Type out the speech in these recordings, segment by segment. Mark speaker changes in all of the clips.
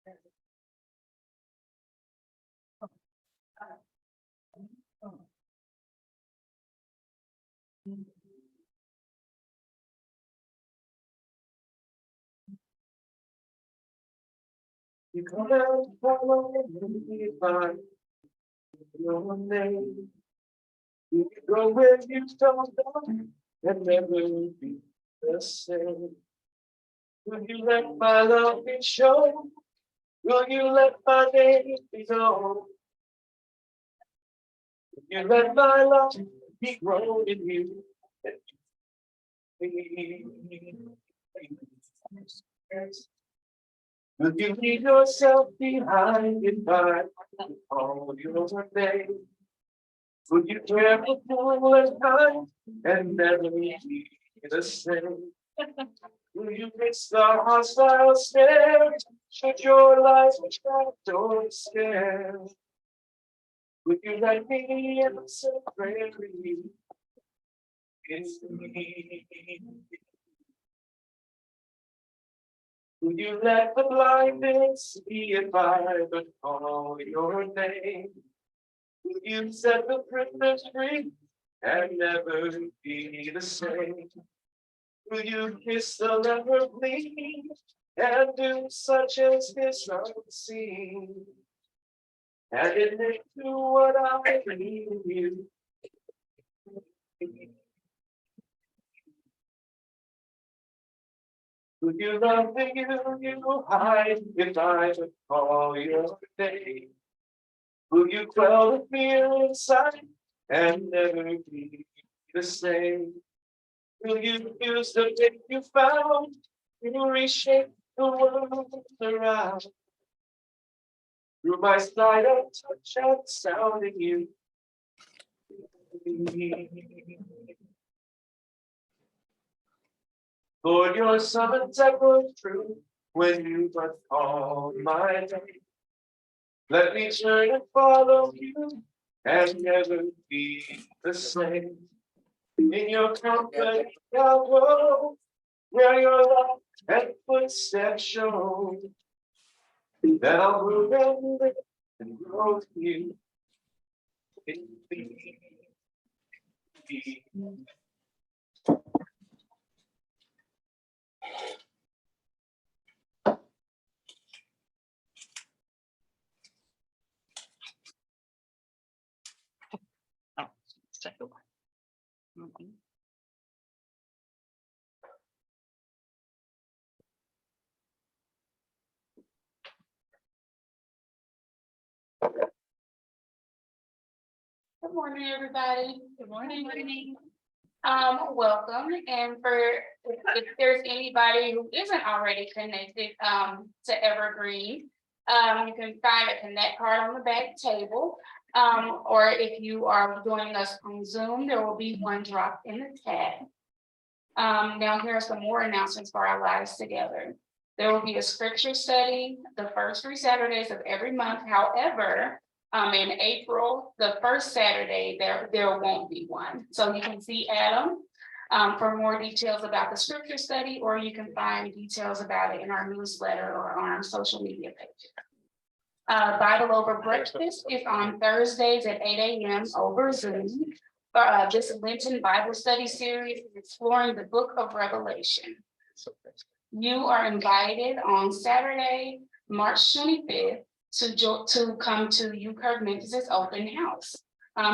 Speaker 1: You come out, follow me by your name. You go where you don't go and never be the same. Will you let my love be shown? Will you let my name be known? Will you let my love be grown in you? Will you leave yourself behind if I call your name? Will you care for full and kind and never be the same? Will you fix the hostile stare? Should your lies which don't scare? Will you let me answer prayerfully? It's me. Will you let the blinded see if I would call your name? Will you set the prisoners free and never be the same? Will you kiss the leper bleed and do such as is unseen? And admit to what I need in you. Will you love the you hide if I would call your name? Will you quell the fear inside and never be the same? Will you use the faith you found to reshape the world around? Through my sight of touch and sound in you. Lord, your summons echoes true when you but call my name. Let me turn and follow you and never be the same. In your company, I'll go where your love and footsteps show. Then I'll move and live and grow with you. In me.
Speaker 2: Second one.
Speaker 3: Good morning, everybody. Good morning. Welcome. And if there's anybody who isn't already connected to Evergreen, you can find a connect card on the back table. Or if you are joining us on Zoom, there will be one dropped in the chat. Now here are some more announcements for our lives together. There will be a scripture study the first 3 Saturdays of every month. However, in April, the first Saturday, there won't be one. So you can see Adam for more details about the scripture study, or you can find details about it in our newsletter or on our social media pages. Bible over breakfast is on Thursdays at 8 a.m. over Zoom. This Lenten Bible study series is exploring the book of Revelation. You are invited on Saturday, March 25th, to come to UKirk Memphis's open house.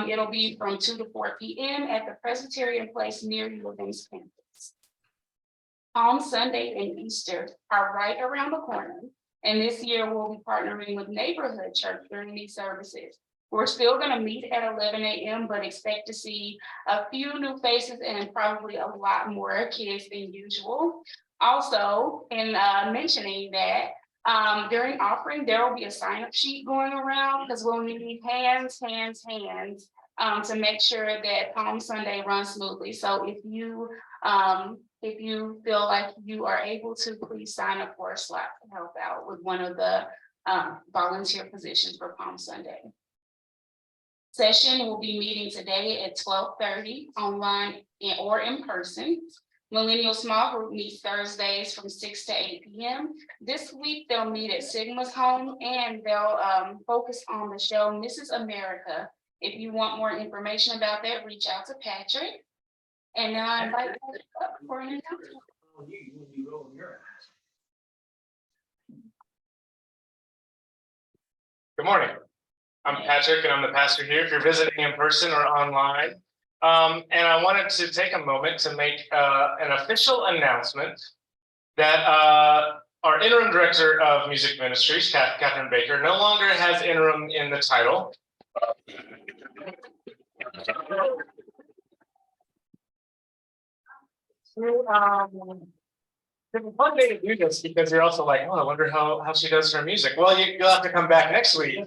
Speaker 3: It'll be from 2 to 4 p.m. at the Presbyterian Place near Living's campus. Palm Sunday and Easter are right around the corner, and this year we'll be partnering with Neighborhood Church during these services. We're still going to meet at 11 a.m., but expect to see a few new faces and probably a lot more kids than usual. Also, in mentioning that, during offering, there will be a sign-up sheet going around because we'll need hands to make sure that Palm Sunday runs smoothly. So if you feel like you are able to, please sign up for a slot to help out with one of the volunteer positions for Palm Sunday. Session will be meeting today at 12:30 online or in person. Millennial Small Group meets Thursdays from 6 to 8 p.m. This week, they'll meet at Sigma's home and they'll focus on the show Mrs. America. If you want more information about that, reach out to Patrick. And now I invite Patrick up for an announcement.
Speaker 1: Good morning. I'm Patrick and I'm the pastor here if you're visiting in person or online. And I wanted to take a moment to make an official announcement that our interim director of music ministries, Katherine Baker, no longer has interim in the title. It's a fun day to do this because you're also like, oh, I wonder how she does her music. Well, you'll have to come back next week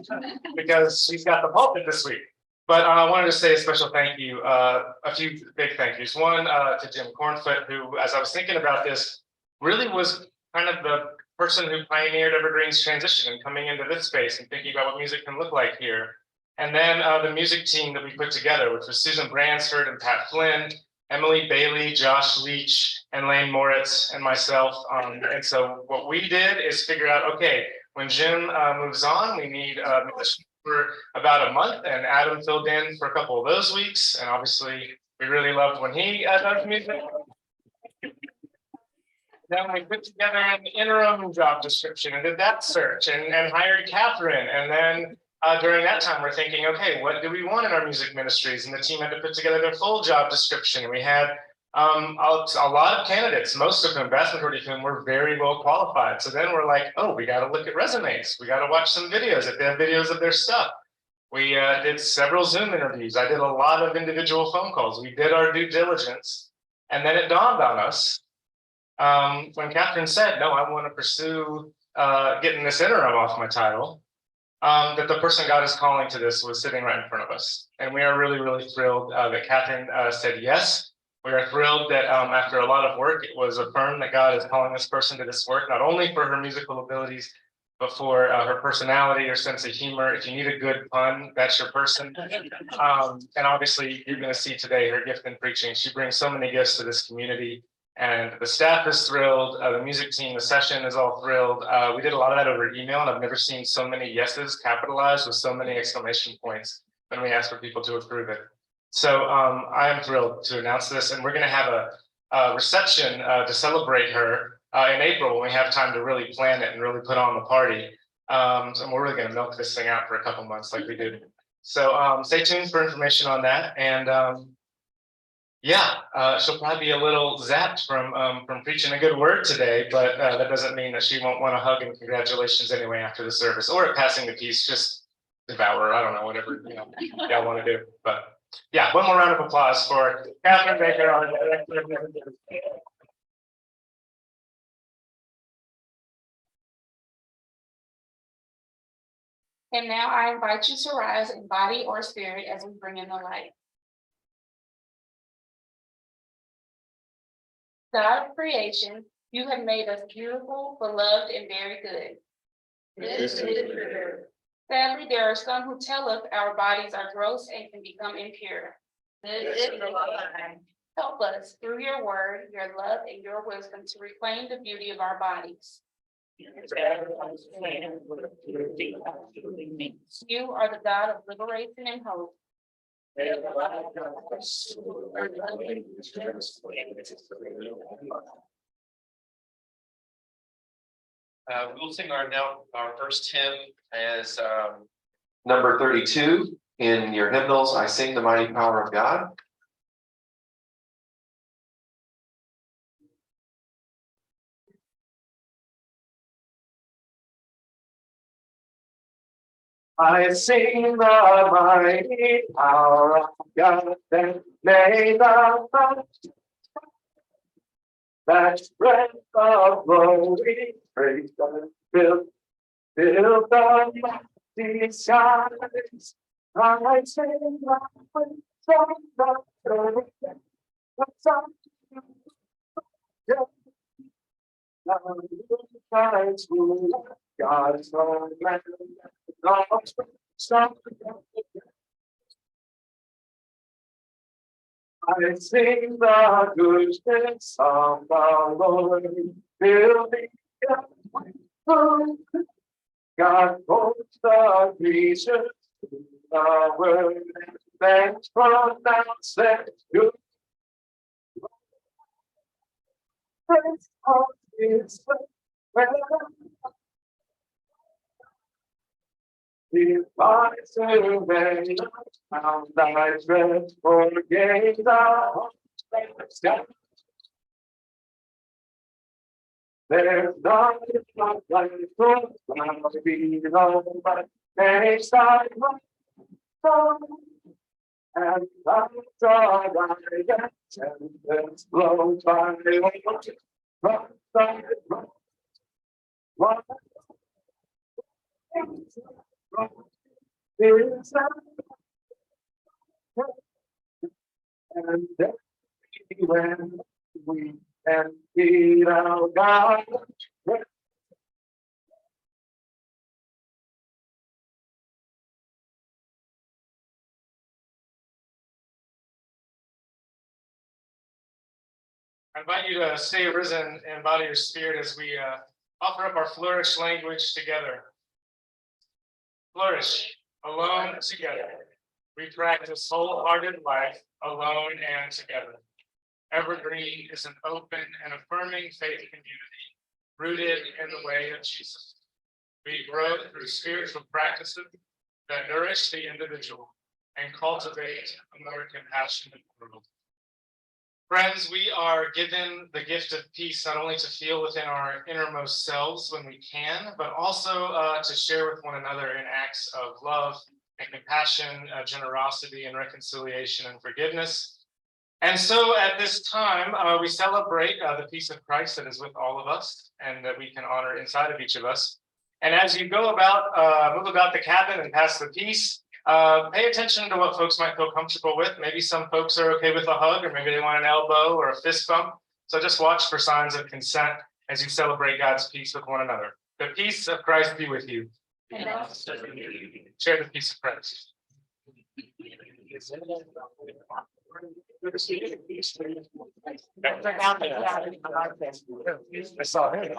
Speaker 1: because she's got the pulpit this week. But I wanted to say a special thank you, a few big thank yous. One to Jim Cornfoot, who, as I was thinking about this, really was kind of the person who pioneered Evergreen's transition and coming into this space and thinking about what music can look like here. And then the music team that we put together, which was Susan Bransford and Pat Flynn, Emily Bailey, Josh Leach, and Lane Moritz, and myself. And so what we did is figure out, okay, when Jim moves on, we need musicians for about a month, and Adam filled in for a couple of those weeks. And obviously, we really loved when he does music. Then we put together an interim job description and did that search and hired Katherine. And then during that time, we're thinking, okay, what do we want in our music ministries? And the team had to put together their full job description. We had a lot of candidates, most of them, vast majority of whom were very well qualified. So then we're like, oh, we got to look at resumes. We got to watch some videos if they have videos of their stuff. We did several Zoom interviews. I did a lot of individual phone calls. We did our due diligence. And then it dawned on us when Katherine said, no, I want to pursue getting this interim off my title, that the person God is calling to this was sitting right in front of us. And we are really, really thrilled that Katherine said yes. We are thrilled that after a lot of work, it was affirmed that God is calling this person to this work, not only for her musical abilities, but for her personality, her sense of humor. If you need a good pun, that's your person. And obviously, you're going to see today her gift in preaching. She brings so many gifts to this community. And the staff is thrilled. The music team, the session is all thrilled. We did a lot of that over email, and I've never seen so many yeses capitalized with so many exclamation points when we ask for people to approve it. So I am thrilled to announce this, and we're going to have a reception to celebrate her in April when we have time to really plan it and really put on the party. So we're really going to milk this thing out for a couple months like we did. So stay tuned for information on that. And yeah, she'll probably be a little zapped from preaching a good word today, but that doesn't mean that she won't want a hug and congratulations anyway after the service, or at passing the peace, just devour her. I don't know, whatever y'all want to do. But yeah, one more round of applause for Katherine Baker, our director of music.
Speaker 3: And now I invite you to rise in body or spirit as we bring in the light. God of creation, you have made us beautiful, beloved, and very good. This is true. Sadly, there are some who tell us our bodies are gross and can become impure. This is a lie. Help us through your word, your love, and your wisdom to reclaim the beauty of our bodies. You are the God of liberation and hope.
Speaker 4: We'll sing our first hymn as number 32 in your hymnals. I sing the mighty power of God.
Speaker 1: I sing the mighty power of God that made the earth, that breath of glory, praise God, fill the mighty skies. I sing the song of the sun. God's land. Stop. I sing the goodness of the Lord, building up my God holds the creatures to the word, thanks pronounce that good praise of his word. If I survey how thy strength forgave the there's nothing like to be known, but makes thy song and clouds are rising and winds blow by and then when we can see our God.
Speaker 5: I invite you to stay risen and body your spirit as we offer up our flourish language together. Flourish, alone together. We practice wholehearted life alone and together. Evergreen is an open and affirming faith community rooted in the way of Jesus. We grow through spiritual practices that nourish the individual and cultivate a more compassionate world. Friends, we are given the gift of peace not only to feel within our innermost selves when we can, but also to share with one another in acts of love and compassion, generosity and reconciliation and forgiveness. And so at this time, we celebrate the peace of Christ that is with all of us and that we can honor inside of each of us. And as you go about, move about the cabin and pass the peace, pay attention to what folks might feel comfortable with. Maybe some folks are okay with a hug, or maybe they want an elbow or a fist bump. So just watch for signs of consent as you celebrate God's peace with one another. The peace of Christ be with you. Share the peace of Christ.
Speaker 1: I saw him.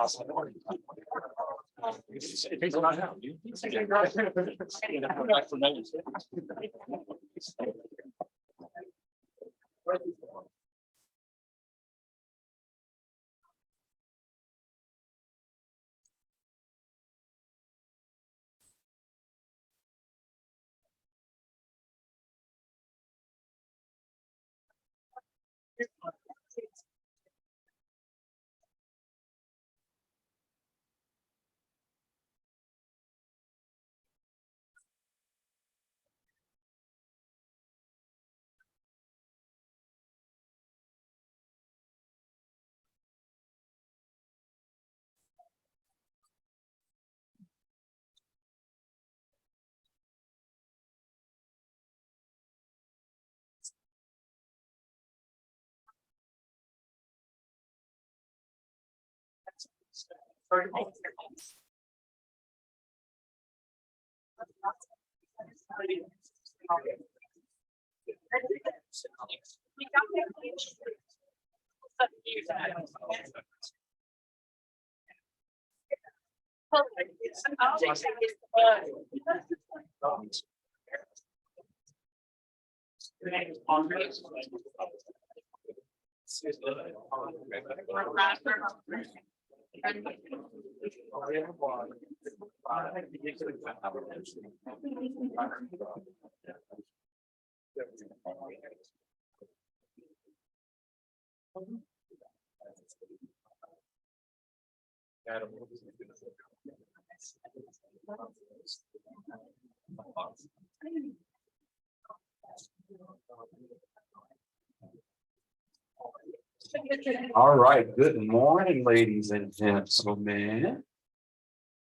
Speaker 1: All right, good morning, ladies and gentlemen.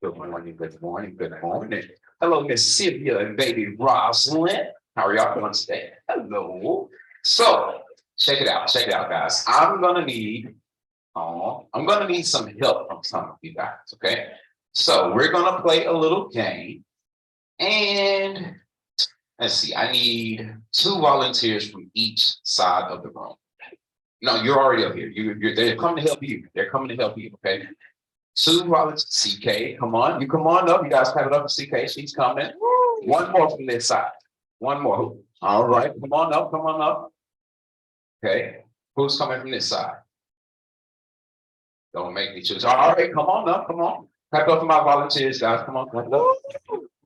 Speaker 1: Good morning, good morning, good morning. Hello, Miss Sylvia and baby Rosalind. How are y'all doing today? Hello. So check it out, guys. I'm gonna need some help from some of you guys, okay? So we're gonna play a little game, and
Speaker 6: Let's see, I need 2 volunteers from each side of the room. No, you're already up here. They're coming to help you. They're coming to help you, okay? 2 volunteers, CK, come on. You come on up. You guys have it up for CK. She's coming. 1 more from this side. 1 more. All right, come on up, come on up. Okay, who's coming from this side? Don't make me choose. All right, come on up, come on. Clap up for my volunteers, guys. Come on, come on.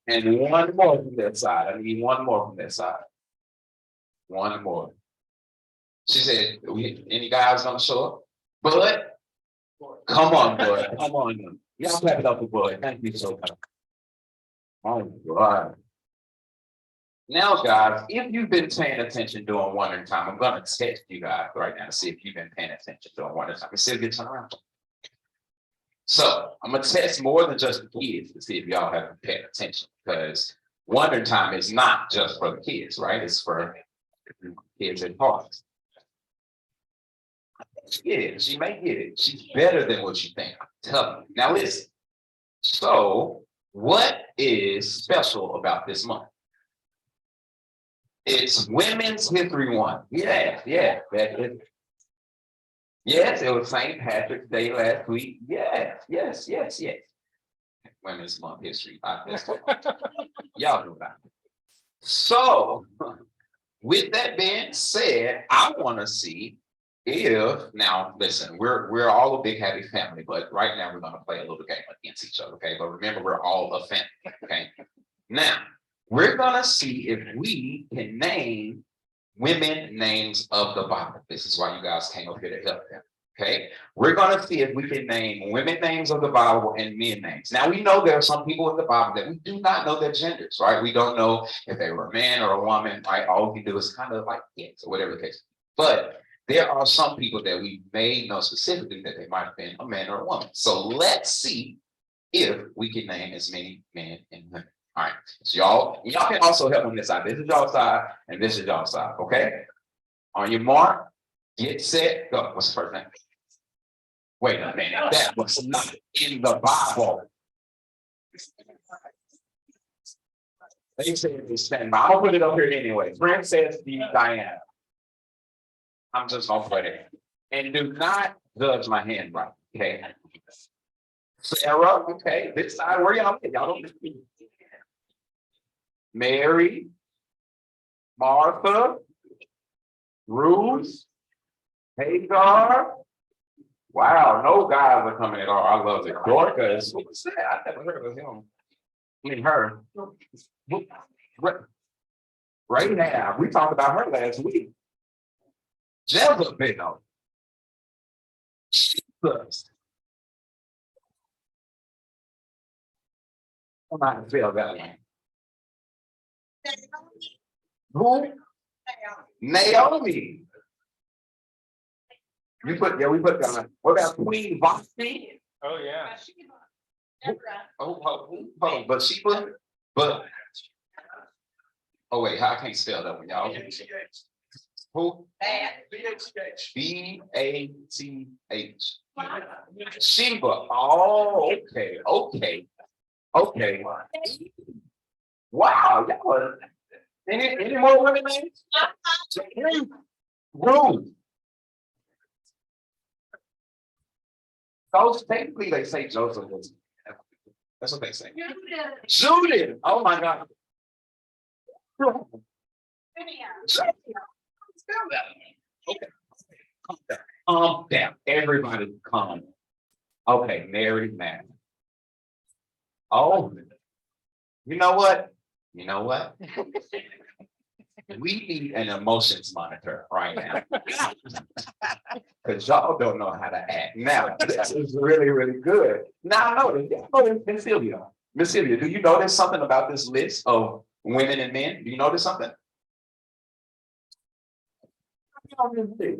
Speaker 6: And 1 more from that side. I need 1 more from that side. 1 more. She said, any guys gonna show up? Bud? Come on, Bud. Come on. Y'all clap it up for Bud. Thank you so much. Oh, God. Now, guys, if you've been paying attention during wondering time, I'm gonna text you guys right now to see if you've been paying attention during wondering time. It's still good turn around. So I'm gonna test more than just the kids to see if y'all have been paying attention, because wondering time is not just for the kids, right? It's for kids at parks. Yeah, she may get it. She's better than what you think. I'm telling you. Now listen. So, what is special about this month? It's Women's History Month. Yes, yes, that is. Yes, it was St. Patrick's Day last week. Yes, yes, yes, yes. Women's Month history. Y'all know that. So, with that being said, I want to see if now listen, we're all a big happy family, but right now we're gonna play a little game against each other, okay? But remember, we're all a family, okay? Now we're gonna see if we can name women names of the Bible. This is why you guys came up here to help them. Okay, we're gonna see if we can name women names of the Bible and men names. Now we know there are some people in the Bible that we do not know their genders, right? We don't know if they were a man or a woman, right? All we do is kind of like yes, or whatever the case. But there are some people that we may know specifically that they might have been a man or a woman. So let's see if we can name as many men and women. All right, so y'all can also help on this side. This is y'all side, and this is y'all side. Okay, on your mark, get set, go. What's the first name? Wait a minute, that was not in the Bible. They said to stand by. I'll put it up here anyway. Princess Diana. I'm just gonna put it. And do not judge my handwriting, okay? Sarah, okay, this side, where y'all at? Y'all don't me. Mary, Martha, Ruth, Hagar. Wow, no guys are coming at all. I love it. Dorcas, what's that? I never heard of him. I mean, her. Right now, we talked about her last week. Jezebel. Jesus. I'm not gonna feel that one. Who? Naomi. We put down. What about Queen Vashti?
Speaker 5: Oh, yeah.
Speaker 6: Oh, but she put, but. Oh wait, I can't spell that one, y'all. Who? B-A-T-H. Sheba. Oh, okay. Wow, that was. Any more women names? Ruth. Those technically they say Joseph was. That's what they say. Judith. Oh my God. Okay. Calm down. Everybody calm. Okay, Mary Magdalene. Oh, you know what? We need an emotions monitor right now. Because y'all don't know how to act. Now, this is really, really good. Now, Miss Sylvia. Miss Sylvia, do you notice something about this list of women and men? Do you notice something? It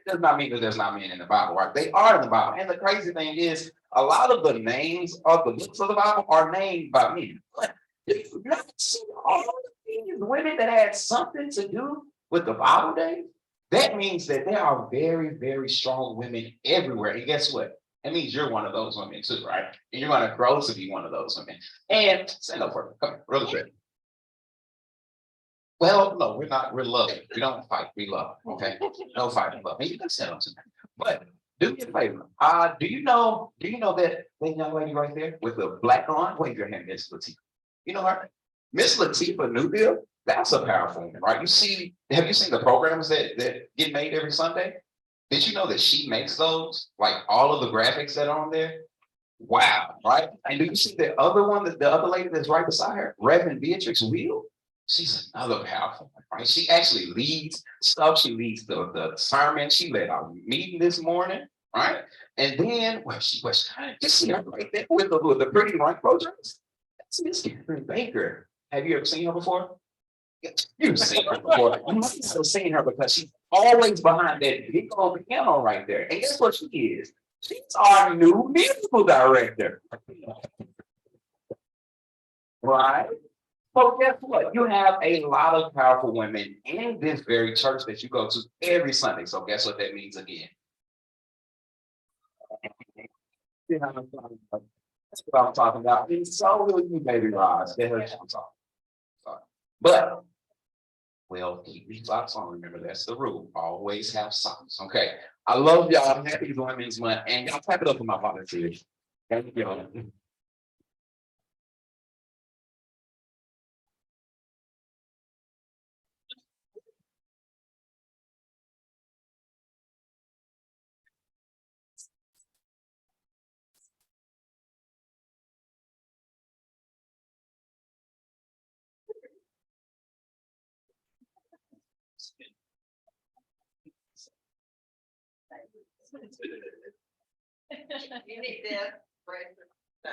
Speaker 6: does not mean that there's not men in the Bible, right? They are in the Bible. And the crazy thing is, a lot of the names of the books of the Bible are named by men. But did you not see all of these women that had something to do with the Bible days? That means that there are very, very strong women everywhere. And guess what? That means you're one of those women too, right? And you're going to grow to be one of those women. And stand up for me. Come here, really quick. Well, no, we're not, we're loving. We don't fight, we love, okay? No fighting, love. And you can send them to me. But do me a favor. Do you know that young lady right there with the black on? Wave your hand, Miss Latifah. You know her? Miss Latifah Newbill, that's a powerful woman, right? Have you seen the programs that get made every Sunday? Did you know that she makes those? Like all of the graphics that are on there? Wow, right? And do you see the other one, the other lady that's right beside her, Reverend Beatrix Wheel? She's another powerful one, right? She actually leads stuff. She leads the sermon. She led our meeting this morning, right? And then, well, she was just see her right there with the pretty rainbow dress. That's Miss Katherine Baker. Have you ever seen her before? You've seen her before. You must have seen her because she's always behind that big old piano right there. And guess what she is? She's our new musical director. Right? So guess what? You have a lot of powerful women in this very church that you go to every Sunday. So guess what that means again? That's what I'm talking about. And so will you, baby Roz. That's what I'm talking about. But well, keep your socks on. Remember, that's the rule. Always have socks. Okay. I love y'all. Happy Women's Month. And y'all clap it up for my volunteers. Thank you.
Speaker 2: You need this, right? No.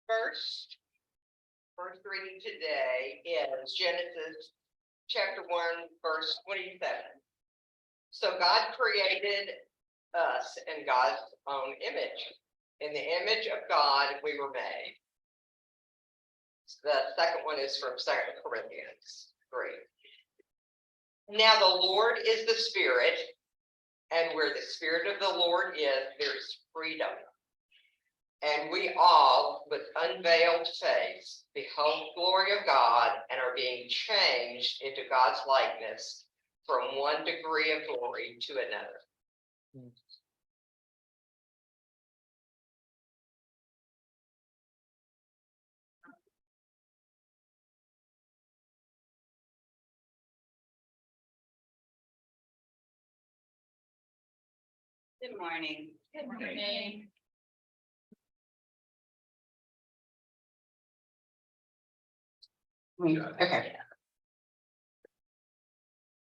Speaker 2: First reading today is Genesis chapter 1, verse 27. So God created us in God's own image. In the image of God, we were made. The second one is from 2 Corinthians 3. Now the Lord is the Spirit, and where the Spirit of the Lord is, there's freedom. And we all, with unveiled face, behold the glory of God and are being changed into God's likeness from one degree of glory to another.
Speaker 7: Good morning.
Speaker 3: Good morning.
Speaker 7: Okay.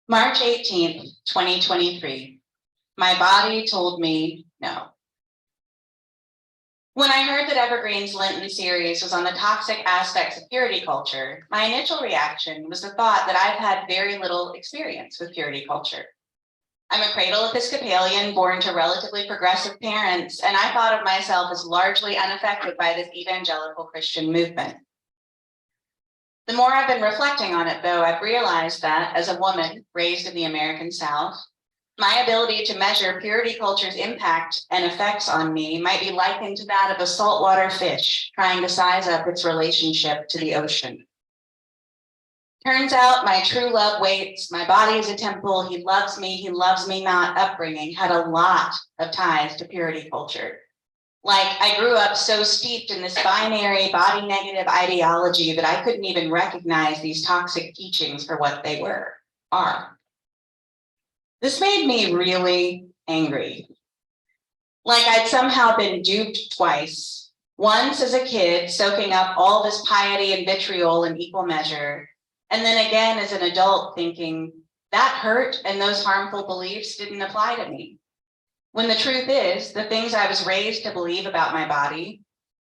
Speaker 7: March 18th, 2023. My body told me no. When I heard that Evergreen's Lenten series was on the toxic aspects of purity culture, my initial reaction was the thought that I've had very little experience with purity culture. I'm a cradle Episcopalian born to relatively progressive parents, and I thought of myself as largely unaffected by this evangelical Christian movement. The more I've been reflecting on it, though, I've realized that as a woman raised in the American South, my ability to measure purity culture's impact and effects on me might be likened to that of a saltwater fish trying to size up its relationship to the ocean. Turns out my true love waits, my body is a temple, he loves me not upbringing had a lot of ties to purity culture. Like I grew up so steeped in this binary body negative ideology that I couldn't even recognize these toxic teachings for what they are. This made me really angry. Like I'd somehow been duped twice. Once as a kid, soaking up all this piety and vitriol in equal measure. And then again as an adult thinking, that hurt and those harmful beliefs didn't apply to me. When the truth is, the things I was raised to believe about my body,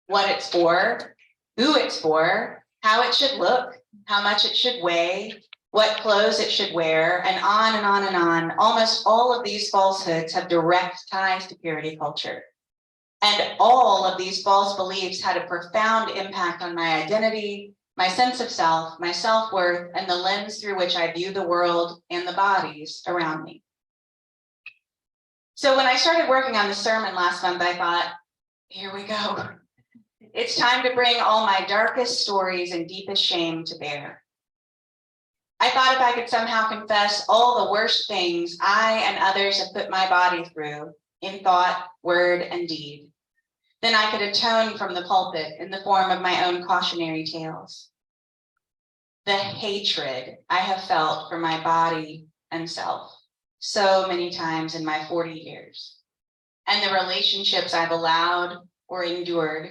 Speaker 7: what it's for, who it's for, how it should look, how much it should weigh, what clothes it should wear, and on and on and on. Almost all of these falsehoods have direct ties to purity culture. And all of these false beliefs had a profound impact on my identity, my sense of self, my self-worth, and the lens through which I view the world and the bodies around me. So when I started working on the sermon last month, I thought, here we go. It's time to bring all my darkest stories and deepest shame to bear. I thought if I could somehow confess all the worst things I and others have put my body through in thought, word, and deed, then I could atone from the pulpit in the form of my own cautionary tales. The hatred I have felt for my body and self so many times in my 40 years, and the relationships I've allowed or endured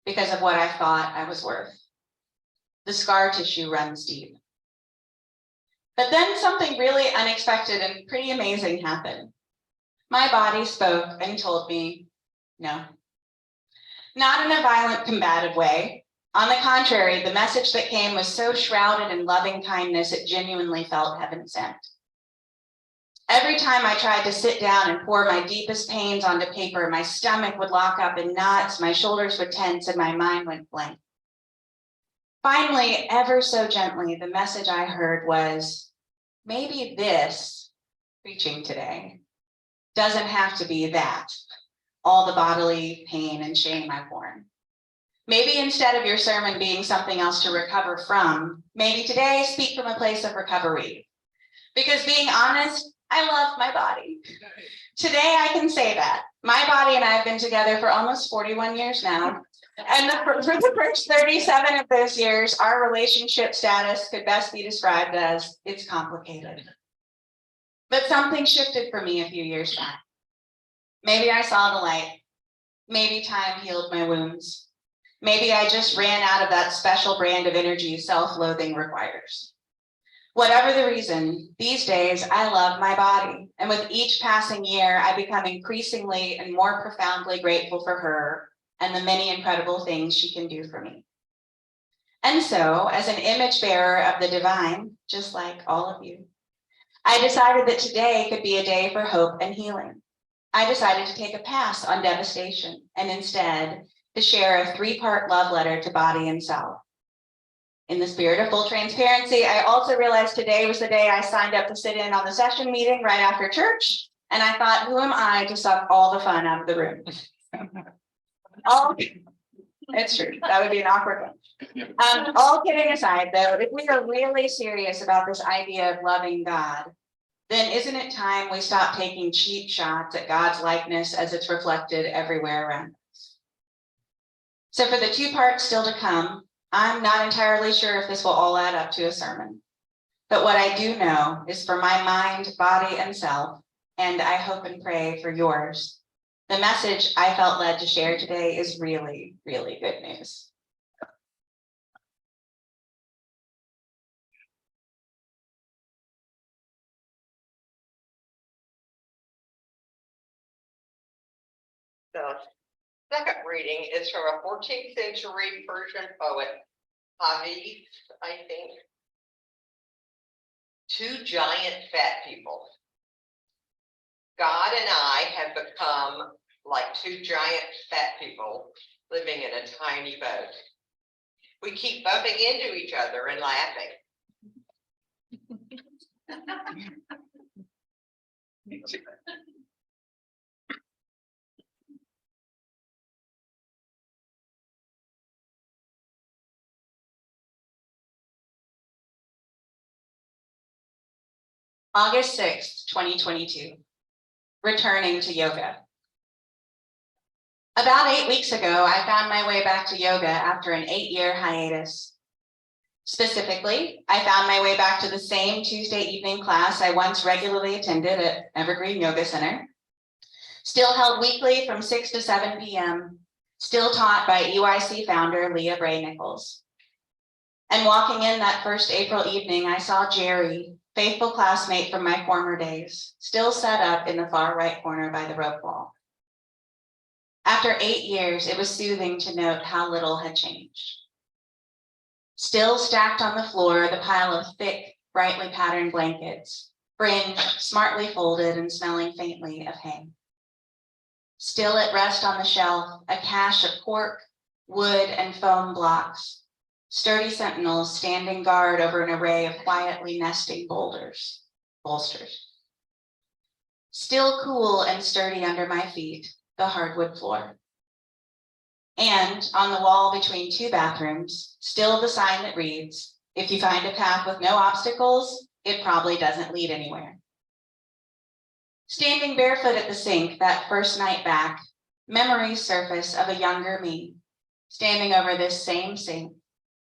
Speaker 7: because of what I thought I was worth. The scar tissue runs deep. But then something really unexpected and pretty amazing happened. My body spoke and told me, no. Not in a violent, combative way. On the contrary, the message that came was so shrouded in loving kindness, it genuinely felt heaven sent. Every time I tried to sit down and pour my deepest pains onto paper, my stomach would lock up in knots, my shoulders would tense, and my mind went blank. Finally, ever so gently, the message I heard was, maybe this, preaching today, doesn't have to be that, all the bodily pain and shame I've borne. Maybe instead of your sermon being something else to recover from, maybe today speak from a place of recovery. Because being honest, I love my body. Today I can say that. My body and I have been together for almost 41 years now. And for the first 37 of those years, our relationship status could best be described as it's complicated. But something shifted for me a few years back. Maybe I saw the light. Maybe time healed my wounds. Maybe I just ran out of that special brand of energy self-loathing requires. Whatever the reason, these days I love my body. And with each passing year, I become increasingly and more profoundly grateful for her and the many incredible things she can do for me. And so, as an image bearer of the divine, just like all of you, I decided that today could be a day for hope and healing. I decided to take a pass on devastation and instead to share a 3-part love letter to body and self. In the spirit of full transparency, I also realized today was the day I signed up to sit in on the session meeting right after church. And I thought, who am I to suck all the fun out of the room? It's true. That would be an awkward one. All kidding aside, though, if we are really serious about this idea of loving God, then isn't it time we stop taking cheap shots at God's likeness as it's reflected everywhere around us? So for the 2 parts still to come, I'm not entirely sure if this will all add up to a sermon. But what I do know is for my mind, body, and self, and I hope and pray for yours, the message I felt led to share today is really, really good news.
Speaker 2: The second reading is from a 14th century Persian poet, Hafiz, I think. 2 giant fat people. God and I have become like 2 giant fat people living in a tiny boat. We keep bumping into each other and laughing.
Speaker 7: August 6th, 2022, returning to yoga. About 8 weeks ago, I found my way back to yoga after an 8-year hiatus. Specifically, I found my way back to the same Tuesday evening class I once regularly attended at Evergreen Yoga Center. Still held weekly from 6 to 7 p.m., still taught by EYC founder Leah Bray Nichols. And walking in that first April evening, I saw Jerry, faithful classmate from my former days, still set up in the far right corner by the rope wall. After 8 years, it was soothing to note how little had changed. Still stacked on the floor, the pile of thick, brightly patterned blankets, fringed, smartly folded, and smelling faintly of hay. Still at rest on the shelf, a cache of cork, wood, and foam blocks, sturdy sentinels standing guard over an array of quietly nesting bolsters. still cool and sturdy under my feet, the hardwood floor. And on the wall between two bathrooms, still the sign that reads, if you find a path with no obstacles, it probably doesn't lead anywhere. Standing barefoot at the sink that first night back, memories surface of a younger me, standing over this same sink,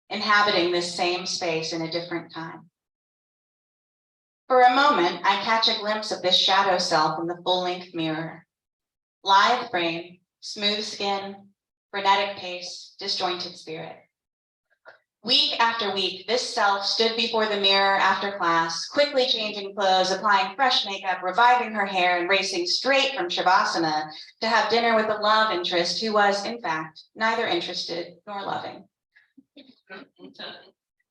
Speaker 7: inhabiting this same space in a different time. For a moment, I catch a glimpse of this shadow self in the full-length mirror. Lithe frame, smooth skin, frenetic pace, disjointed spirit. Week after week, this self stood before the mirror after class, quickly changing clothes, applying fresh makeup, reviving her hair, and racing straight from Shavasana to have dinner with a love interest who was, in fact, neither interested nor loving.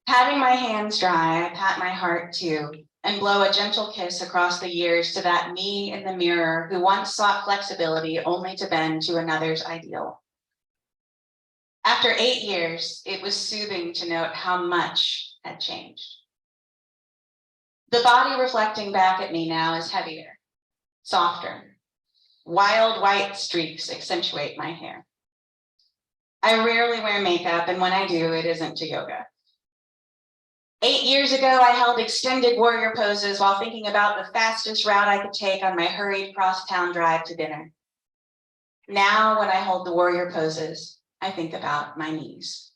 Speaker 7: Patting my hands dry, I pat my heart too, and blow a gentle kiss across the years to that me in the mirror who once sought flexibility only to bend to another's ideal. After 8 years, it was soothing to note how much had changed. The body reflecting back at me now is heavier, softer. Wild white streaks accentuate my hair. I rarely wear makeup, and when I do, it isn't to yoga. 8 years ago, I held extended warrior poses while thinking about the fastest route I could take on my hurried crosstown drive to dinner. Now, when I hold the warrior poses, I think about my knees.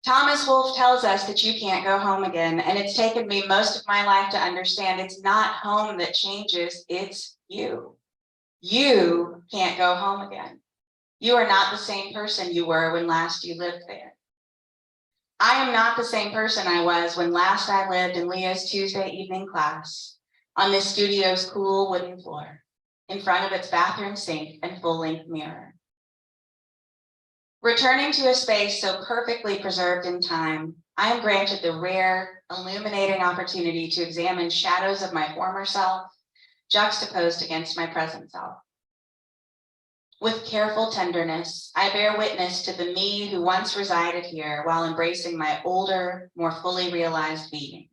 Speaker 7: Thomas Wolfe tells us that you can't go home again, and it's taken me most of my life to understand it's not home that changes, it's you. You can't go home again. You are not the same person you were when last you lived there. I am not the same person I was when last I lived in Leah's Tuesday evening class on this studio's cool wooden floor, in front of its bathroom sink and full-length mirror. Returning to a space so perfectly preserved in time, I am granted the rare, illuminating opportunity to examine shadows of my former self juxtaposed against my present self. With careful tenderness, I bear witness to the me who once resided here while embracing my older, more fully realized being.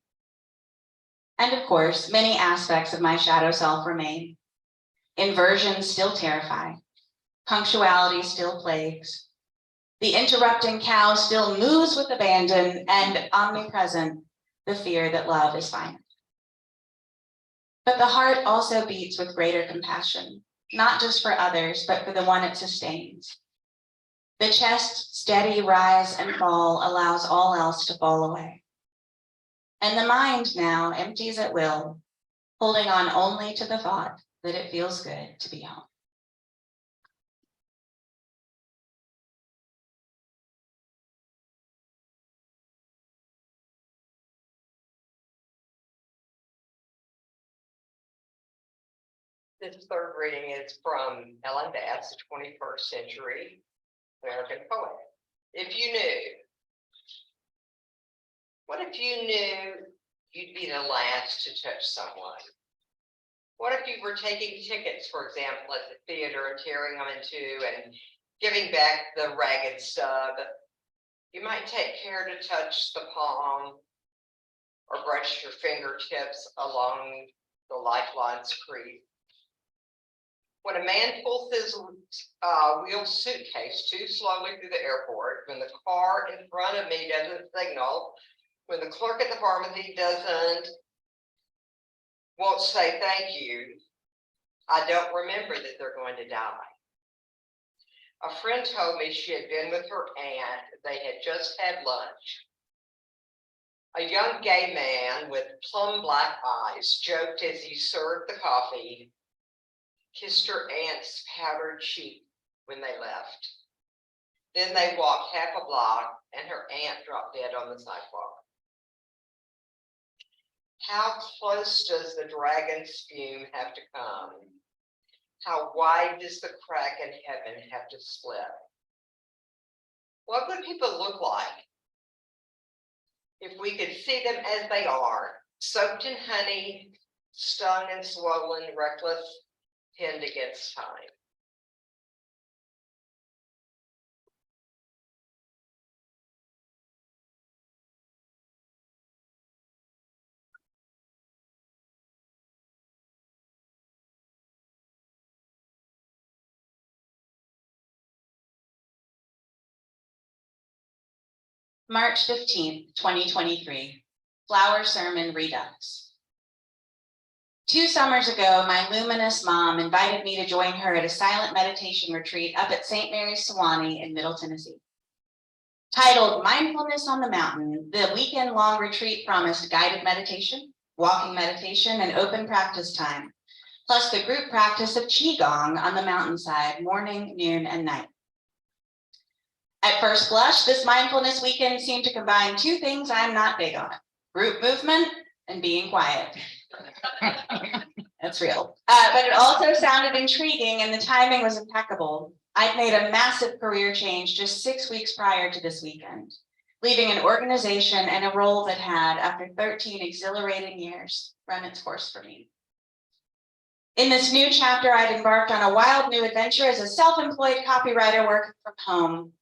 Speaker 7: And of course, many aspects of my shadow self remain. Inversions still terrify. Punctuality still plagues. The interrupting cow still moves with abandon, and omnipresent, the fear that love is finite. But the heart also beats with greater compassion, not just for others, but for the one it sustains. The chest's steady rise and fall allows all else to fall away. And the mind now empties at will, holding on only to the thought that it feels good to be home.
Speaker 2: This third reading is from Ellen Bass, the 21st century American poet. If you knew, what if you knew you'd be the last to touch someone? What if you were taking tickets, for example, at the theater and tearing them in two and giving back the ragged stub? You might take care to touch the palm or brush your fingertips along the lifeline's crease. When a man pulls his wheeled suitcase too slowly through the airport, when the car in front of me doesn't signal, when the clerk at the pharmacy won't say thank you, I don't remember that they're going to die. A friend told me she had been with her aunt. They had just had lunch. A young gay man with plum black eyes joked as he served the coffee, kissed her aunt's powdered cheek when they left. Then they walked half a block and her aunt dropped dead on the sidewalk. How close does the dragon's fume have to come? How wide does the crack in heaven have to split? What would people look like if we could see them as they are, soaked in honey, stung and swollen, reckless, pinned against time?
Speaker 7: March 15th, 2023, Flower Sermon Redux. 2 summers ago, my luminous mom invited me to join her at a silent meditation retreat up at St. Mary's Sewanee in Middle Tennessee. Titled Mindfulness on the Mountain, the weekend-long retreat promised guided meditation, walking meditation, and open practice time, plus the group practice of Qigong on the mountainside, morning, noon, and night. At first blush, this mindfulness weekend seemed to combine 2 things I'm not big on: group movement and being quiet. That's real. But it also sounded intriguing and the timing was impeccable. I'd made a massive career change just 6 weeks prior to this weekend, leaving an organization and a role that had, after 13 exhilarating years, run its course for me. In this new chapter, I'd embarked on a wild new adventure as a self-employed copywriter working from home.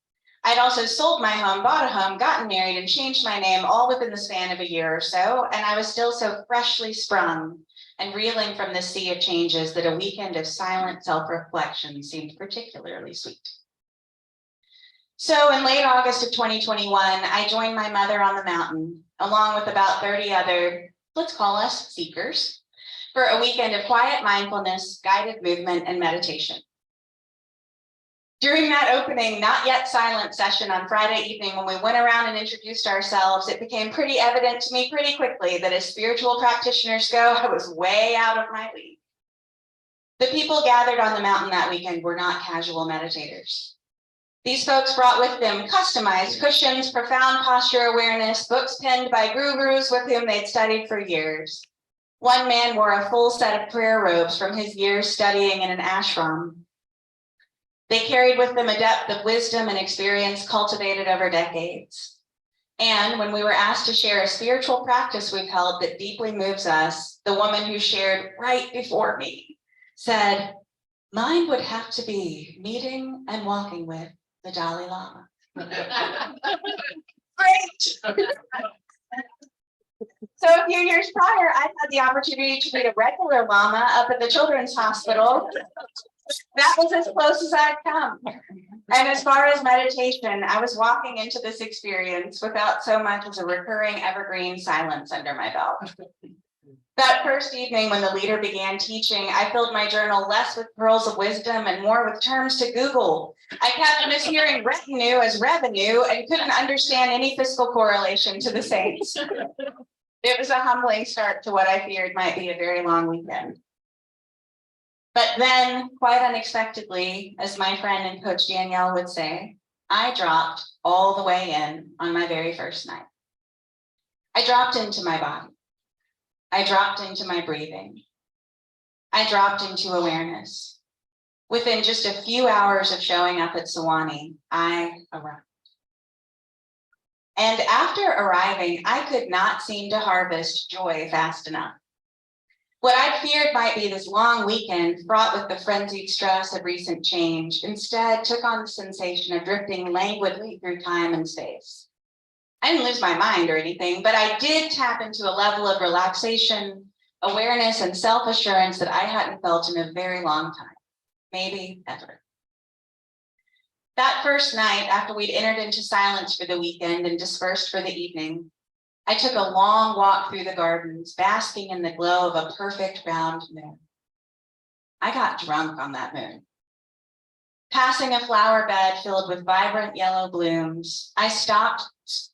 Speaker 7: I'd also sold my home, bought a home, gotten married, and changed my name all within the span of a year or so, and I was still so freshly sprung and reeling from the sea of changes that a weekend of silent self-reflection seemed particularly sweet. So in late August of 2021, I joined my mother on the mountain, along with about 30 other, let's call us seekers, for a weekend of quiet mindfulness, guided movement, and meditation. During that opening, not yet silent session on Friday evening, when we went around and introduced ourselves, it became pretty evident to me pretty quickly that as spiritual practitioners go, I was way out of my league. The people gathered on the mountain that weekend were not casual meditators. These folks brought with them customized cushions, profound posture awareness, books penned by gurus with whom they'd studied for years. One man wore a full set of prayer robes from his years studying in an ashram. They carried with them a depth of wisdom and experience cultivated over decades. And when we were asked to share a spiritual practice we've held that deeply moves us, the woman who shared right before me said, "Mine would have to be meeting and walking with the Dalai Lama." Great! So a few years prior, I had the opportunity to meet a regular Lama up at the Children's Hospital. That was as close as I'd come. And as far as meditation, I was walking into this experience without so much as a recurring evergreen silence under my belt. That first evening when the leader began teaching, I filled my journal less with pearls of wisdom and more with terms to Google. I kept mishearing retinue as revenue and couldn't understand any fiscal correlation to the saints. It was a humbling start to what I feared might be a very long weekend. But then, quite unexpectedly, as my friend and coach Danielle would say, I dropped all the way in on my very first night. I dropped into my body. I dropped into my breathing. I dropped into awareness. Within just a few hours of showing up at Sewanee, I arrived. And after arriving, I could not seem to harvest joy fast enough. What I feared might be this long weekend fraught with the frenzied stress of recent change instead took on the sensation of drifting languidly through time and space. I didn't lose my mind or anything, but I did tap into a level of relaxation, awareness, and self-assurance that I hadn't felt in a very long time, maybe ever. That first night, after we'd entered into silence for the weekend and dispersed for the evening, I took a long walk through the gardens, basking in the glow of a perfect round moon. I got drunk on that moon. Passing a flower bed filled with vibrant yellow blooms, I stopped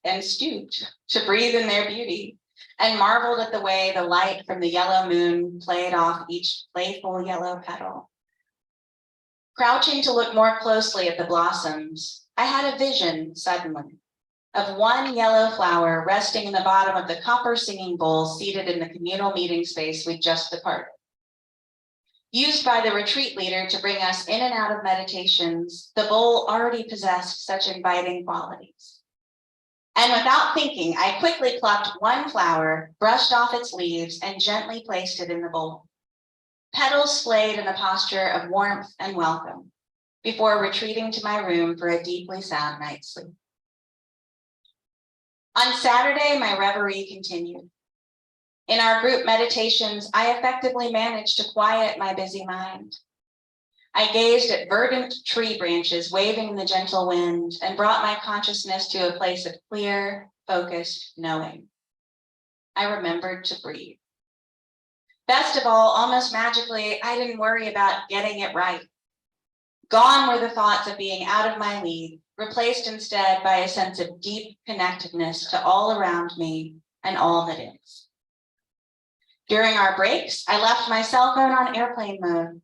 Speaker 7: and stooped to breathe in their beauty and marveled at the way the light from the yellow moon played off each playful yellow petal. Crouching to look more closely at the blossoms, I had a vision suddenly of one yellow flower resting in the bottom of the copper singing bowl seated in the communal meeting space we'd just departed. Used by the retreat leader to bring us in and out of meditations, the bowl already possessed such inviting qualities. And without thinking, I quickly plucked one flower, brushed off its leaves, and gently placed it in the bowl. Petals splayed in the posture of warmth and welcome, before retreating to my room for a deeply sound night's sleep. On Saturday, my reverie continued. In our group meditations, I effectively managed to quiet my busy mind. I gazed at verdant tree branches waving in the gentle wind and brought my consciousness to a place of clear, focused knowing. I remembered to breathe. Best of all, almost magically, I didn't worry about getting it right. Gone were the thoughts of being out of my league, replaced instead by a sense of deep connectedness to all around me and all that is. During our breaks, I left my cell phone on airplane mode.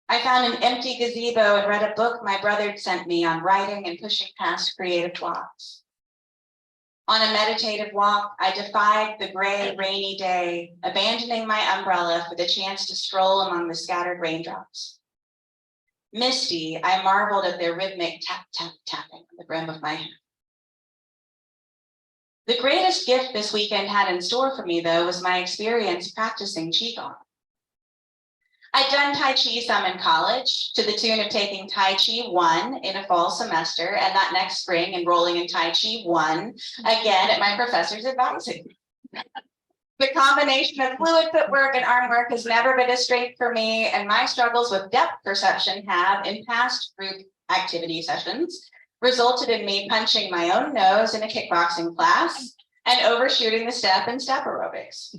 Speaker 7: I found an empty gazebo and read a book my brother sent me on writing and pushing past creative blocks. On a meditative walk, I defied the gray, rainy day, abandoning my umbrella for the chance to stroll among the scattered raindrops. Misty, I marveled at their rhythmic tap, tap, tapping on the brim of my hat. The greatest gift this weekend had in store for me, though, was my experience practicing Qigong. I'd done Tai Chi some in college, to the tune of taking Tai Chi 1 in a fall semester, and that next spring enrolling in Tai Chi 1 again at my professor's advising. The combination of fluid footwork and arm work has never been a strength for me, and my struggles with depth perception have, in past group activity sessions, resulted in me punching my own nose in a kickboxing class and overshooting the step in step aerobics.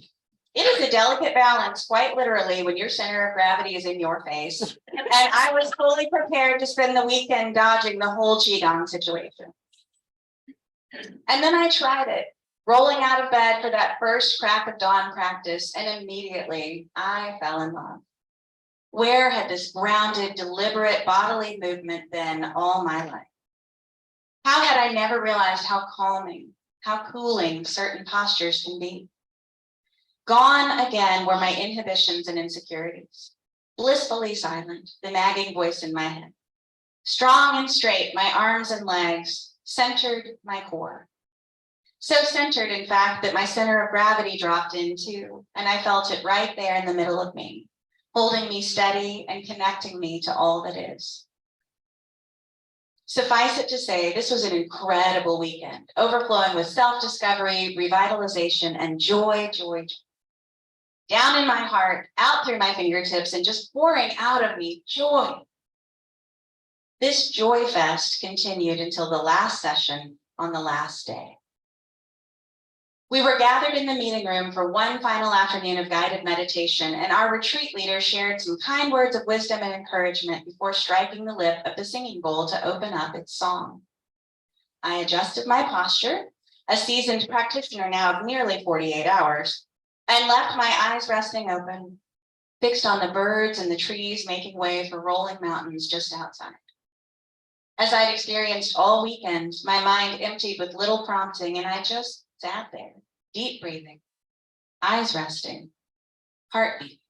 Speaker 7: It is a delicate balance, quite literally, when your center of gravity is in your face. And I was fully prepared to spend the weekend dodging the whole Qigong situation. And then I tried it, rolling out of bed for that first crack of dawn practice, and immediately I fell in love. Where had this grounded, deliberate bodily movement been all my life? How had I never realized how calming, how cooling certain postures can be? Gone again were my inhibitions and insecurities. Blissfully silent, the nagging voice in my head. Strong and straight, my arms and legs, centered my core. So centered, in fact, that my center of gravity dropped in too, and I felt it right there in the middle of me, holding me steady and connecting me to all that is. Suffice it to say, this was an incredible weekend, overflowing with self-discovery, revitalization, and joy, joy, joy. Down in my heart, out through my fingertips, and just pouring out of me joy. This joy fest continued until the last session on the last day. We were gathered in the meeting room for one final afternoon of guided meditation, and our retreat leader shared some kind words of wisdom and encouragement before striking the lip of the singing bowl to open up its song. I adjusted my posture, a seasoned practitioner now of nearly 48 hours, and left my eyes resting open, fixed on the birds and the trees making way for rolling mountains just outside. As I'd experienced all weekend, my mind emptied with little prompting, and I just sat there, deep breathing, eyes resting, heartbeat.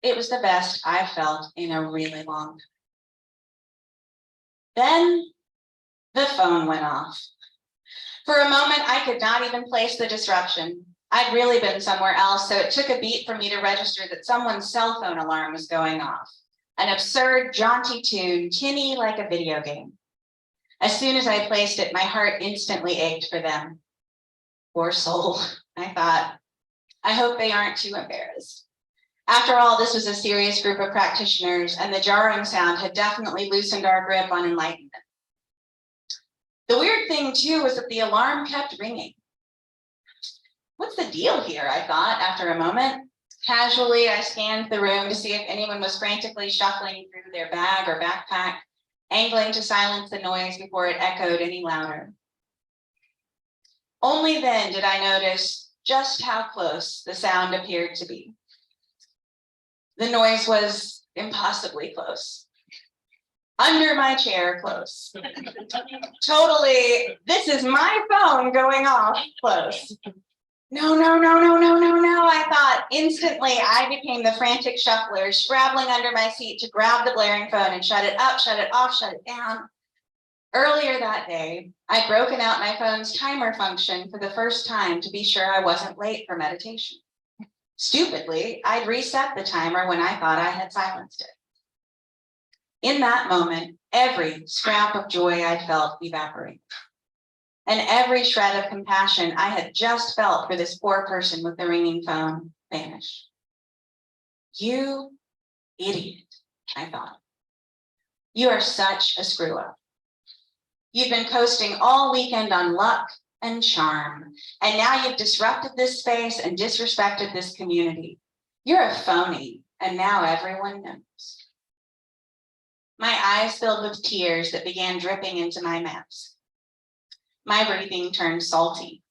Speaker 7: It was the best I've felt in a really long time. Then the phone went off. For a moment, I could not even place the disruption. I'd really been somewhere else, so it took a beat for me to register that someone's cell phone alarm was going off. An absurd, jaunty tune, tinny like a video game. As soon as I placed it, my heart instantly ached for them. Poor soul, I thought. I hope they aren't too embarrassed. After all, this was a serious group of practitioners, and the jarring sound had definitely loosened our grip on enlightenment. The weird thing, too, was that the alarm kept ringing. What's the deal here, I thought, after a moment. Casually, I scanned the room to see if anyone was frantically shuffling through their bag or backpack, angling to silence the noise before it echoed any louder. Only then did I notice just how close the sound appeared to be. The noise was impossibly close. Under my chair close. Totally, this is my phone going off close. No, I thought. Instantly, I became the frantic shuffler, scrabbling under my seat to grab the blaring phone and shut it up, shut it off, shut it down. Earlier that day, I'd broken out my phone's timer function for the first time to be sure I wasn't late for meditation. Stupidly, I'd reset the timer when I thought I had silenced it. In that moment, every scrap of joy I'd felt evaporated. And every shred of compassion I had just felt for this poor person with the ringing phone vanished. You idiot, I thought. You are such a screw up. You've been coasting all weekend on luck and charm, and now you've disrupted this space and disrespected this community. You're a phony, and now everyone knows. My eyes filled with tears that began dripping into my mask. My breathing turned salty.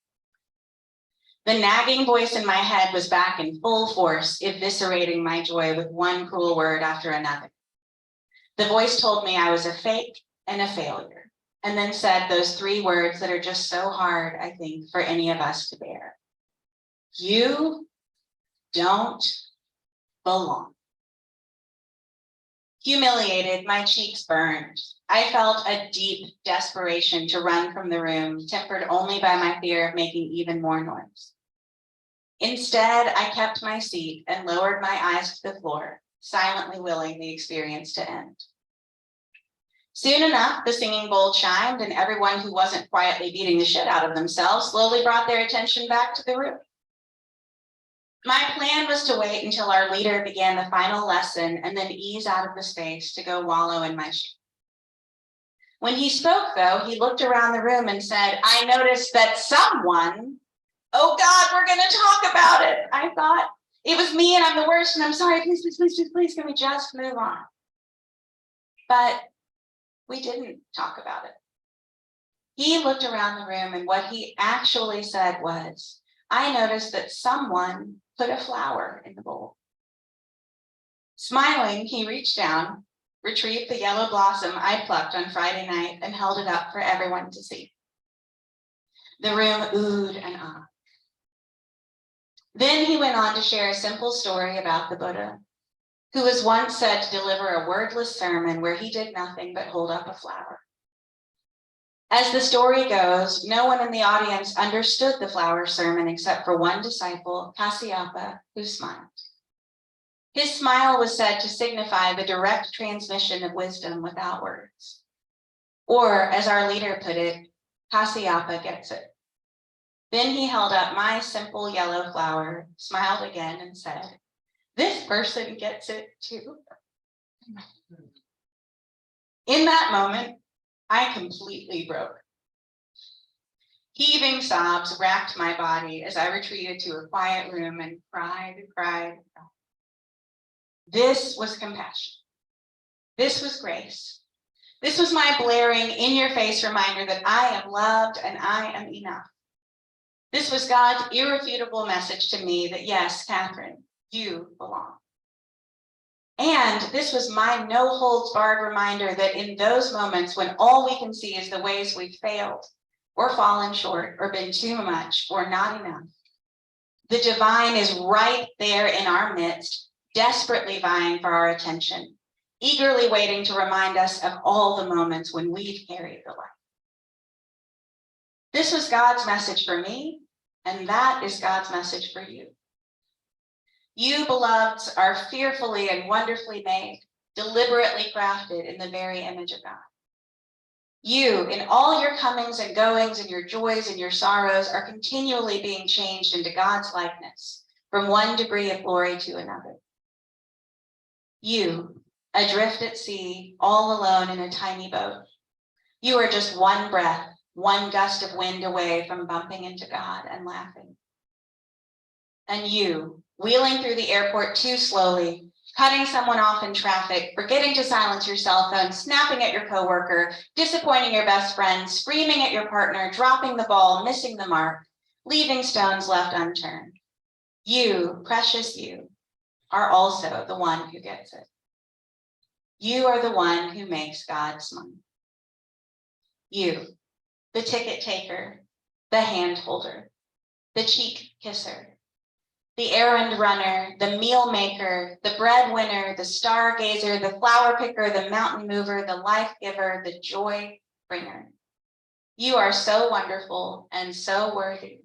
Speaker 7: The nagging voice in my head was back in full force, eviscerating my joy with one cruel word after another. The voice told me I was a fake and a failure, and then said those 3 words that are just so hard, I think, for any of us to bear. You don't belong. Humiliated, my cheeks burned. I felt a deep desperation to run from the room, tempered only by my fear of making even more noise. Instead, I kept my seat and lowered my eyes to the floor, silently willing the experience to end. Soon enough, the singing bowl chimed, and everyone who wasn't quietly beating the shit out of themselves slowly brought their attention back to the room. My plan was to wait until our leader began the final lesson and then ease out of the space to go wallow in my shit. When he spoke, though, he looked around the room and said, I noticed that someone, oh God, we're going to talk about it. I thought, it was me and I'm the worst and I'm sorry, please, please, please, please, please, can we just move on? But we didn't talk about it. He looked around the room and what he actually said was, I noticed that someone put a flower in the bowl. Smiling, he reached down, retrieved the yellow blossom I plucked on Friday night and held it up for everyone to see. The room oohed and ah. Then he went on to share a simple story about the Buddha, who was once said to deliver a wordless sermon where he did nothing but hold up a flower. As the story goes, no one in the audience understood the flower sermon except for one disciple, Kasyapa, who smiled. His smile was said to signify the direct transmission of wisdom without words. Or, as our leader put it, Kasyapa gets it. Then he held up my simple yellow flower, smiled again, and said, this person gets it too. In that moment, I completely broke. Heaving sobs racked my body as I retreated to a quiet room and cried. This was compassion. This was grace. This was my blaring, in-your-face reminder that I am loved and I am enough. This was God's irrefutable message to me that yes, Katherine, you belong. And this was my no-holds-barred reminder that in those moments when all we can see is the ways we've failed or fallen short or been too much or not enough, the divine is right there in our midst, desperately vying for our attention, eagerly waiting to remind us of all the moments when we've carried the light. This was God's message for me, and that is God's message for you. You, beloveds, are fearfully and wonderfully made, deliberately crafted in the very image of God. You, in all your comings and goings and your joys and your sorrows, are continually being changed into God's likeness, from one degree of glory to another. You, adrift at sea, all alone in a tiny boat. You are just one breath, one gust of wind away from bumping into God and laughing. And you, wheeling through the airport too slowly, cutting someone off in traffic, forgetting to silence your cell phone, snapping at your coworker, disappointing your best friend, screaming at your partner, dropping the ball, missing the mark, leaving stones left unturned. You, precious you, are also the one who gets it. You are the one who makes God smile. You, the ticket taker, the hand holder, the cheek kisser, the errand runner, the meal maker, the breadwinner, the stargazer, the flower picker, the mountain mover, the life giver, the joy bringer. You are so wonderful and so worthy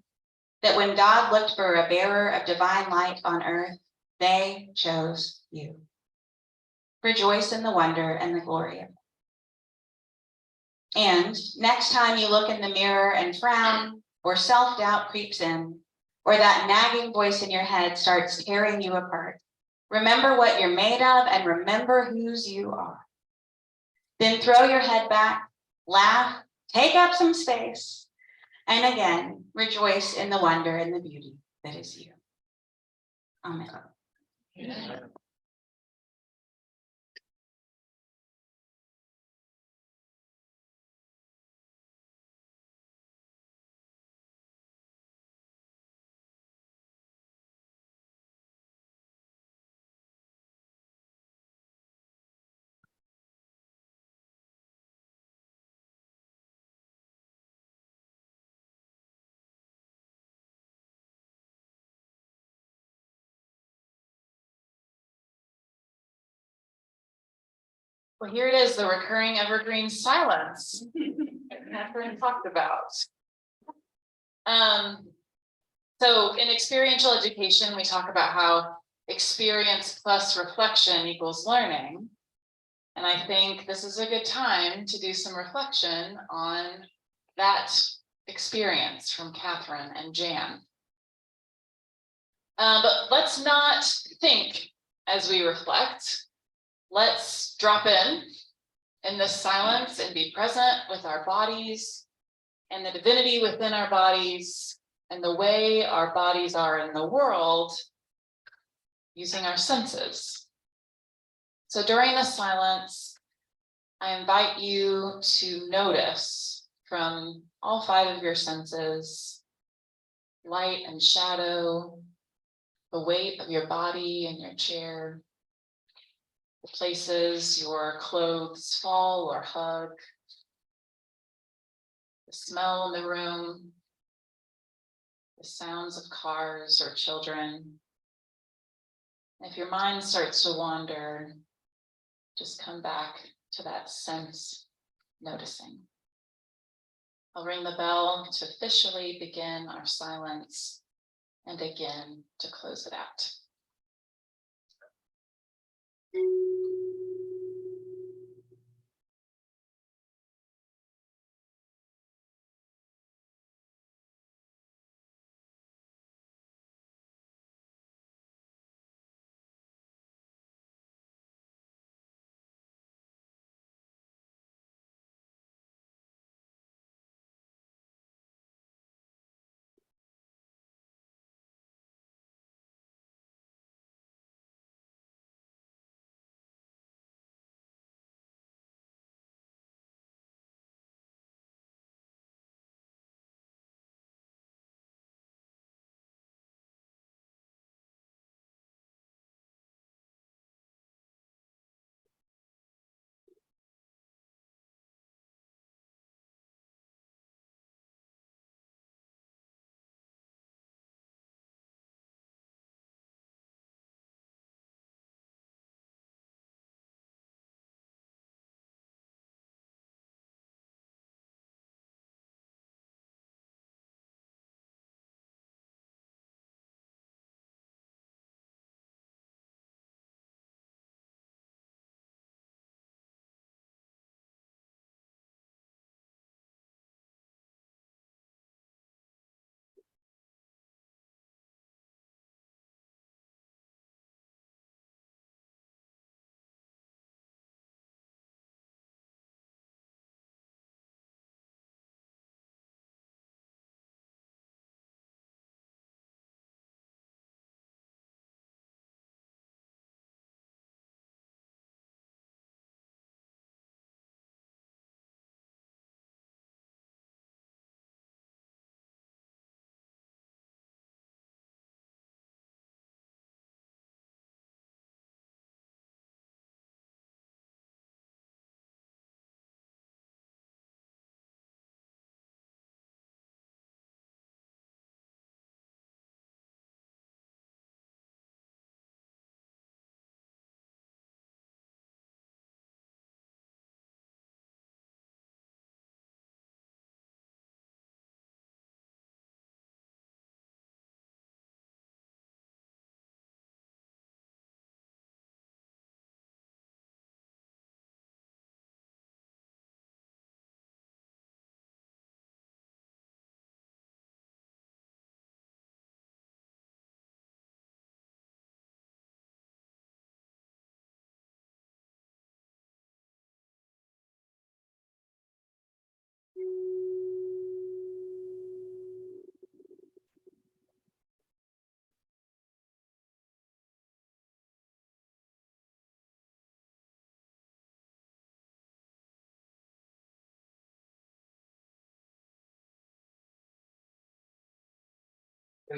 Speaker 7: that when God looked for a bearer of divine light on earth, they chose you. Rejoice in the wonder and the glory of it. And next time you look in the mirror and frown, or self-doubt creeps in, or that nagging voice in your head starts tearing you apart, Remember what you're made of and remember whose you are. Then throw your head back, laugh, take up some space, and again, rejoice in the wonder and the beauty that is you. Amen.
Speaker 3: Well, here it is, the recurring evergreen silence that Katherine talked about. So in experiential education, we talk about how experience plus reflection equals learning. And I think this is a good time to do some reflection on that experience from Katherine and Jan. But let's not think as we reflect. Let's drop in this silence and be present with our bodies and the divinity within our bodies and the way our bodies are in the world using our senses. So during the silence, I invite you to notice from all 5 of your senses, light and shadow, the weight of your body and your chair, the places your clothes fall or hug, the smell in the room, the sounds of cars or children. If your mind starts to wander, just come back to that sense noticing. I'll ring the bell to officially begin our silence and again to close it out.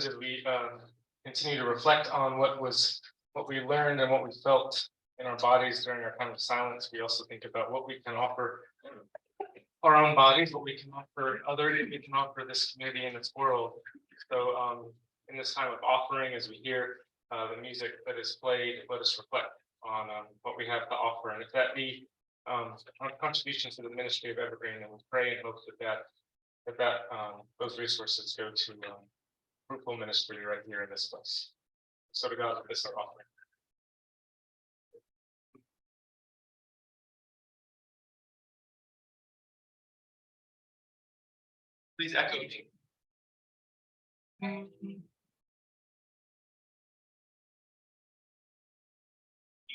Speaker 5: as we continue to reflect on what we learned and what we felt in our bodies during our time of silence, we also think about what we can offer our own bodies, what we can offer others, we can offer this community and this world. So in this time of offering, as we hear the music that is played, let us reflect on what we have to offer, and if that be our contributions to the ministry of Evergreen, and we pray and hope that those resources go to fruitful ministry right here in this place. So to God, this is our offering.
Speaker 4: Please echo me.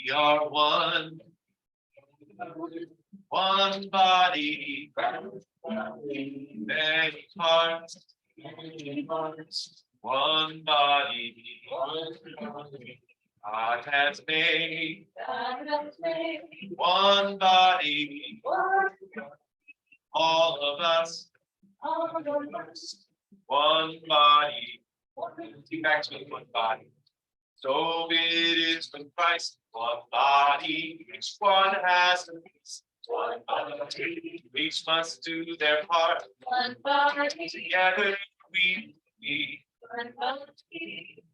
Speaker 4: We are one body, many parts, one body. God has made one body, all of us, one body. Take back to one body. So it is with Christ, one body, each one has a piece. One body, each must do their part. One body, together we be. One body.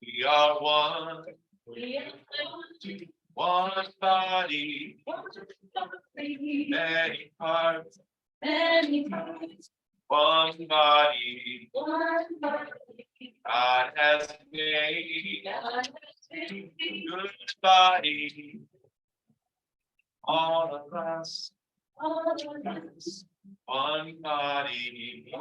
Speaker 4: We are one. One body, many parts. One body, God has made good body, all of us, one body.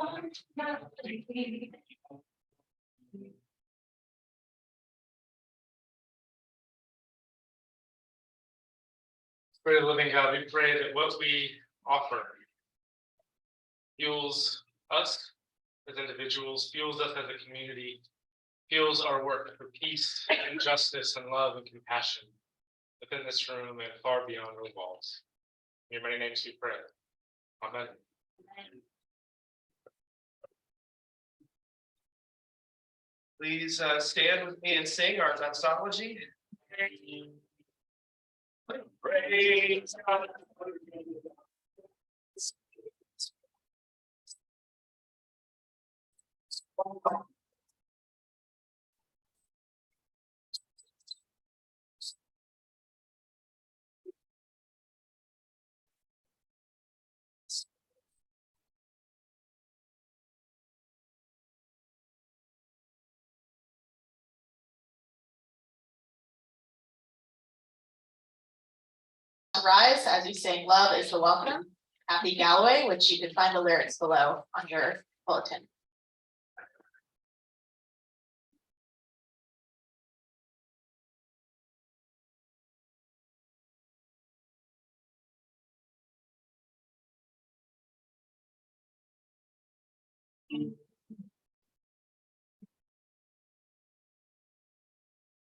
Speaker 5: Spirit of the living God, we pray that what we offer fuels us as individuals, fuels us as a community, fuels our work for peace and justice and love and compassion within this room and far beyond our walls. In your many names we pray. Amen.
Speaker 4: Please stand with me and sing our doxology. Praise God.
Speaker 7: Rise as we sing Love is the Welcome, Happy Galloway, which you can find the lyrics below on your bulletin.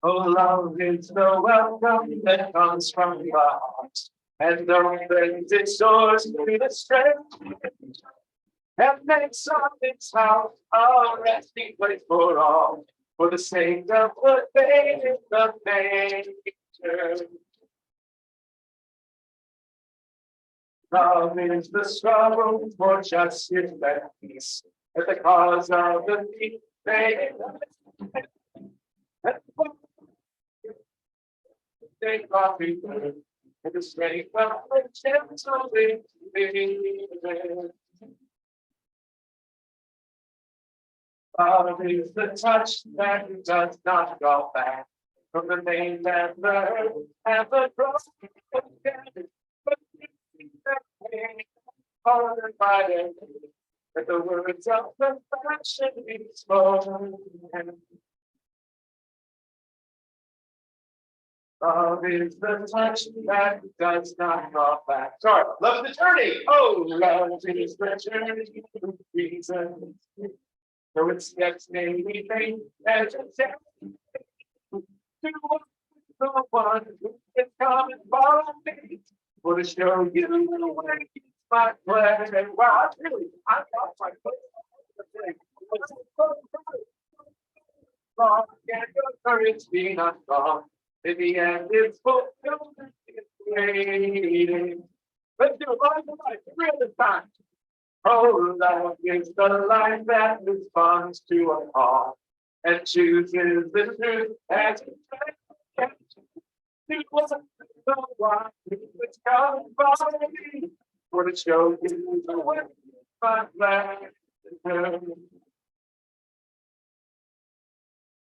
Speaker 1: Oh, love is the welcome that comes from the heart, and opens its doors to the strength, and makes of its house a resting place for all, for the sake of the faith in the nature. Love is the struggle for justice and peace, at the cause of the faith. Take coffee, and the strength of the gentle wind. Love is the touch that does not go back from the name that learned have a cross. But honored by them, that the words of compassion be spoken. Love is the touch that does not draw back. Sorry, love the journey. Oh, love is the journey to reason. Though its steps may be faint as a step to the one who can come and follow me. For to show you the way my pleasure. Wow, I lost my place. Long and your courage be not strong. In the end, it's fulfillment. It's waiting. Let's do it right, three at a time. Oh, love is the life that responds to a call and chooses the truth as it was the one which comes by me for the show you the way my life.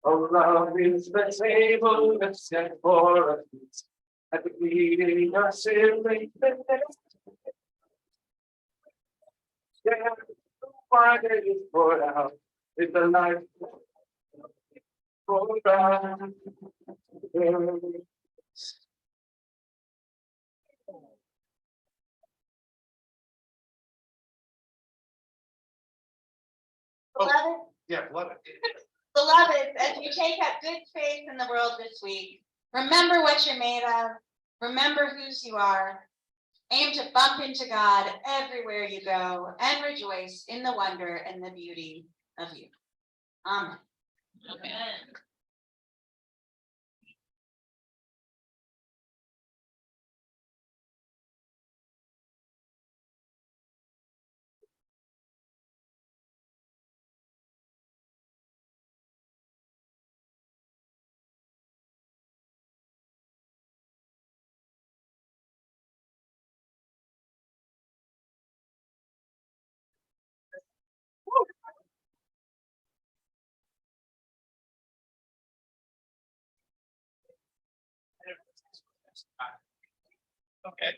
Speaker 1: Oh, love is the table that's set for us at the meeting of siblings. Yeah, why it is poured out. It's a life. Poured out.
Speaker 7: Beloved,
Speaker 4: Yeah, love it.
Speaker 7: beloved, as you take up good faith in the world this week, remember what you're made of. Remember whose you are. Aim to bump into God everywhere you go and rejoice in the wonder and the beauty of you. Amen. Amen.
Speaker 4: Okay.